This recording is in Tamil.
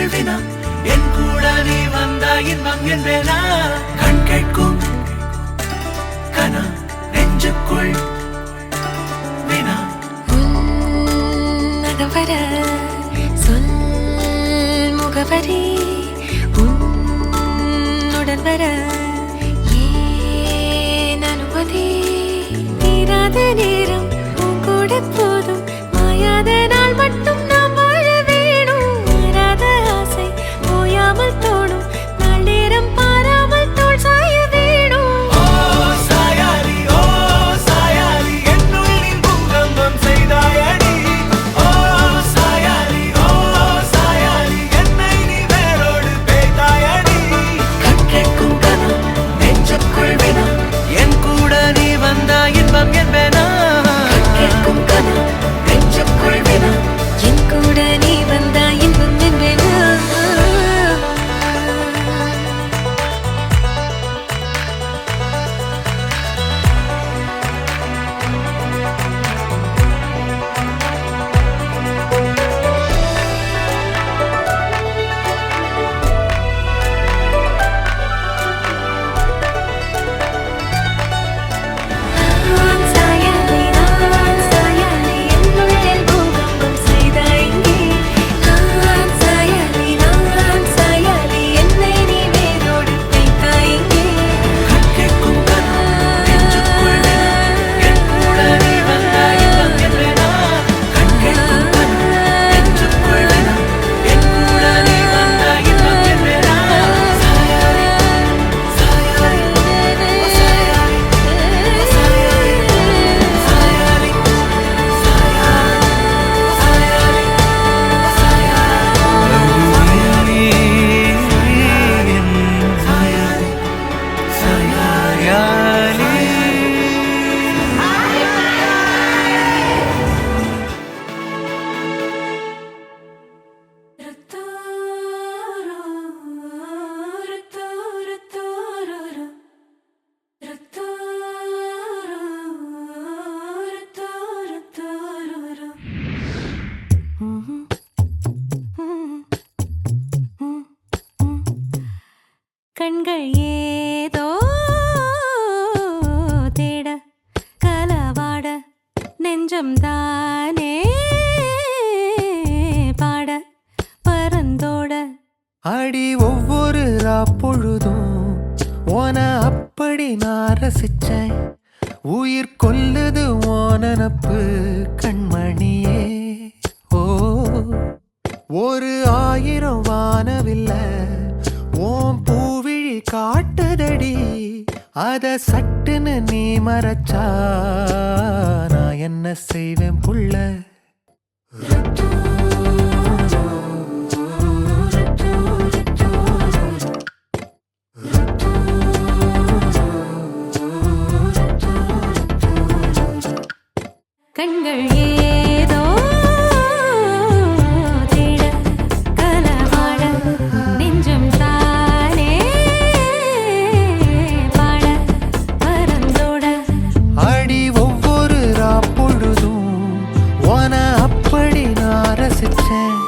நெஞ்சுக்குள் வினா என் கூட நீ வந்தா இன்பம் என்பேனா கண் கேட்கும் கனா நெஞ்சுக்குள் வினா உன்னகவர சொல் முகவரி உன்னுடன் வர ஏன் அனுமதி தீராத நேரம் உன் கூட போதும் மாயாத நாள் மட்டும் நாம் வாழ வேணும் மாறாத ஆசை ஓயாமல் தோணும் நாள் நேரம் பாராமல் தோள் சாய வேணும் ஓ சாயாலி என்னுள் நீ பூகம்பம் செய்தாயடி ஓ சாயாலி என்னை நீ வேரோடு பேய்த்தாயடி கண் கேட்கும் கனா நெஞ்சுக்குள் வினா என் கூட நீ வந்தா இன்பம் என்பேனா கண் கேட்கும் கனா நெஞ்சுக்குள் வினா என் கூட நீ வந்தா இன்பம் என்பேனா நான் சாயாலி என்னுள் பூகம்பம் செய்தாயங்கே நான் சாயாலி என்னை நீ வேரோடு வைத்தாயங்கே கண் கேட்கும் கனா நெஞ்சுக்குள் வினா என் கூட நீ வந்தா இன்பம் என்பேனா கண் கேட்கும் கனா நெஞ்சுக்குள் வினா என் கூட நீ வந்தா இன்பம் என்பேனா சாயாலி கண்கள் ஏதோ தேட கலவாட நெஞ்சம் தானே பாட பரந்தோட அடி ஒவ்வொரு பொழுதும் ஓன அப்படி நான் ரசிச்சேன் உயிர் கொல்லுது ஓனனப்பு கண்மணியே ஓ ஒரு 1000 வானவில்ல ஓம் பூவிழி காட்டுதடி அத சட்டுன்னு நீ மறைச்சா நான் என்ன செய்வேன் புள்ள கண்கள் ஏதோ தேட கலவாட நெஞ்சம் தானே பாட பரந்தோட அடி ஒவ்வொரு பொழுதும் ஓன அப்படி நான் ரசிச்சேன்